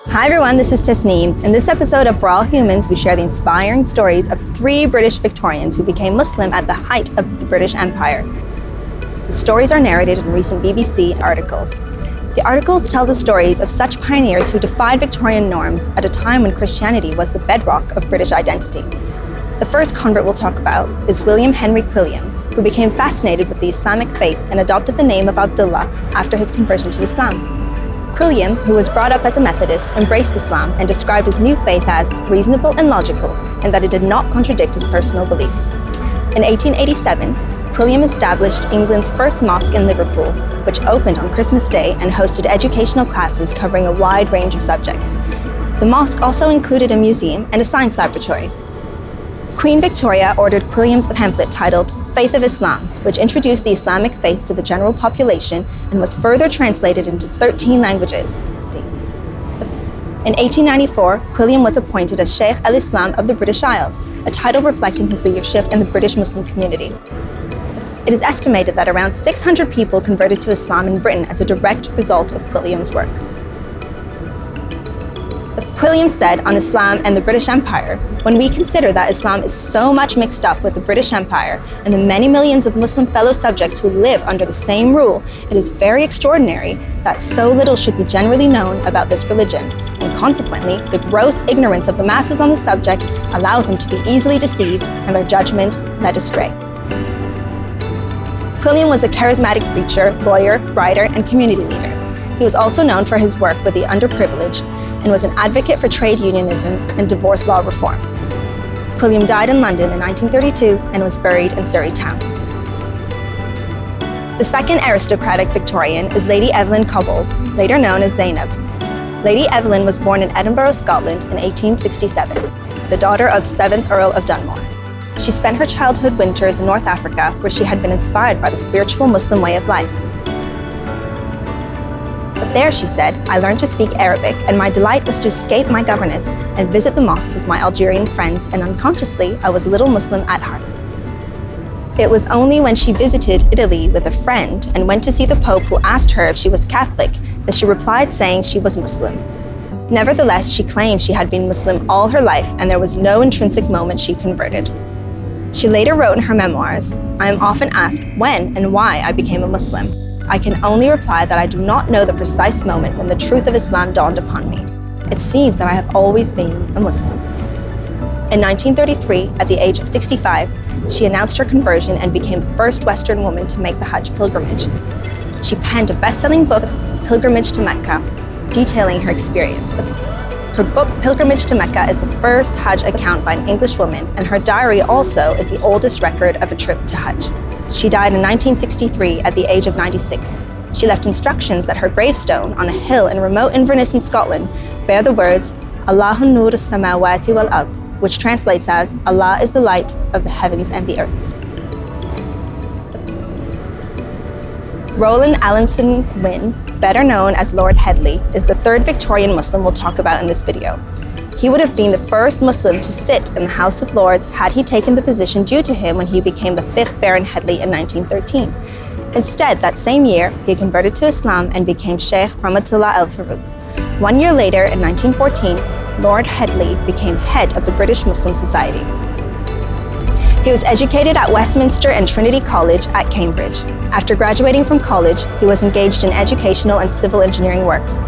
Hi everyone, this is Tasneem. In this episode of For All Humans, we share the inspiring stories of 3 British Victorians who became Muslim at the height of the British Empire. The stories are narrated in recent BBC articles. The articles tell the stories of such pioneers who defied Victorian norms at a time when Christianity was the bedrock of British identity. The first convert we'll talk about is William Henry Quilliam, who became fascinated with the Islamic faith and adopted the name of Abdullah after his conversion to Islam. Quilliam, who was brought up as a Methodist, embraced Islam and described his new faith as reasonable and logical, and that it did not contradict his personal beliefs. In 1887, Quilliam established England's first mosque in Liverpool, which opened on Christmas Day and hosted educational classes covering a wide range of subjects. The mosque also included a museum and a science laboratory. Queen Victoria ordered Quilliam's pamphlet titled Faith of Islam, which introduced the Islamic faith to the general population and was further translated into 13 languages. In 1894, Quilliam was appointed as Sheikh al-Islam of the British Isles, a title reflecting his leadership in the British Muslim community. It is estimated that around 600 people converted to Islam in Britain as a direct result of Quilliam's work. Quilliam said on Islam and the British Empire, "When we consider that Islam is so much mixed up with the British Empire and the many millions of Muslim fellow subjects who live under the same rule, it is very extraordinary that so little should be generally known about this religion, and consequently, the gross ignorance of the masses on the subject allows them to be easily deceived and their judgment led astray." Quilliam was a charismatic preacher, lawyer, writer, and community leader. He was also known for his work with the underprivileged and was an advocate for trade unionism and divorce law reform. Quilliam died in London in 1932 and was buried in Surrey Town. The second aristocratic Victorian is Lady Evelyn Cobbold, later known as Zainab. Lady Evelyn was born in Edinburgh, Scotland in 1867, the daughter of the 7th Earl of Dunmore. She spent her childhood winters in North Africa, where she had been inspired by the spiritual Muslim way of life. But there, she said, I learned to speak Arabic, and my delight was to escape my governess and visit the mosque with my Algerian friends, and unconsciously, I was a little Muslim at heart. It was only when she visited Italy with a friend and went to see the Pope, who asked her if she was Catholic, that she replied saying she was Muslim. Nevertheless, she claimed she had been Muslim all her life, and there was no intrinsic moment she converted. She later wrote in her memoirs, I am often asked when and why I became a Muslim. I can only reply that I do not know the precise moment when the truth of Islam dawned upon me. It seems that I have always been a Muslim. In 1933, at the age of 65, she announced her conversion and became the first Western woman to make the Hajj pilgrimage. She penned a best-selling book, Pilgrimage to Mecca, detailing her experience. Her book, Pilgrimage to Mecca, is the first Hajj account by an English woman, and her diary also is the oldest record of a trip to Hajj. She died in 1963 at the age of 96. She left instructions that her gravestone on a hill in remote Inverness in Scotland bear the words, Allahun nur as-samawati wal ard, which translates as, Allah is the light of the heavens and the earth. Roland Allinson Wynne, better known as Lord Headley, is the third Victorian Muslim we'll talk about in this video. He would have been the first Muslim to sit in the House of Lords had he taken the position due to him when he became the 5th Baron Headley in 1913. Instead, that same year, he converted to Islam and became Sheikh Rahmatullah al-Farouk. 1 year later, in 1914, Lord Headley became head of the British Muslim Society. He was educated at Westminster and Trinity College at Cambridge. After graduating from college, he was engaged in educational and civil engineering works.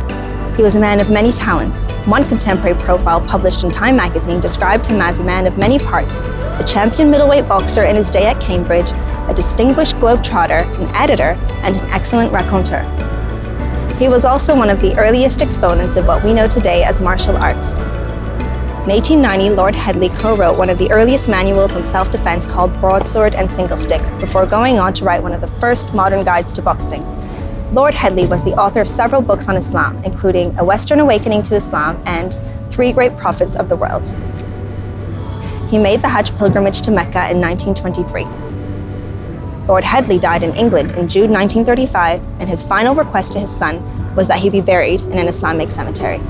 He was a man of many talents. One contemporary profile published in Time magazine described him as a man of many parts, a champion middleweight boxer in his day at Cambridge, a distinguished globetrotter, an editor, and an excellent raconteur. He was also one of the earliest exponents of what we know today as martial arts. In 1890, Lord Headley co-wrote one of the earliest manuals on self-defense called Broadsword and Singlestick, before going on to write one of the first modern guides to boxing. Lord Headley was the author of several books on Islam, including A Western Awakening to Islam and 3 Great Prophets of the World. He made the Hajj pilgrimage to Mecca in 1923. Lord Headley died in England in June 1935, and his final request to his son was that he be buried in an Islamic cemetery.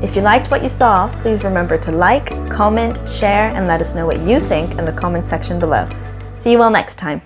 If you liked what you saw, please remember to like, comment, share, and let us know what you think in the comment section below. See you all next time.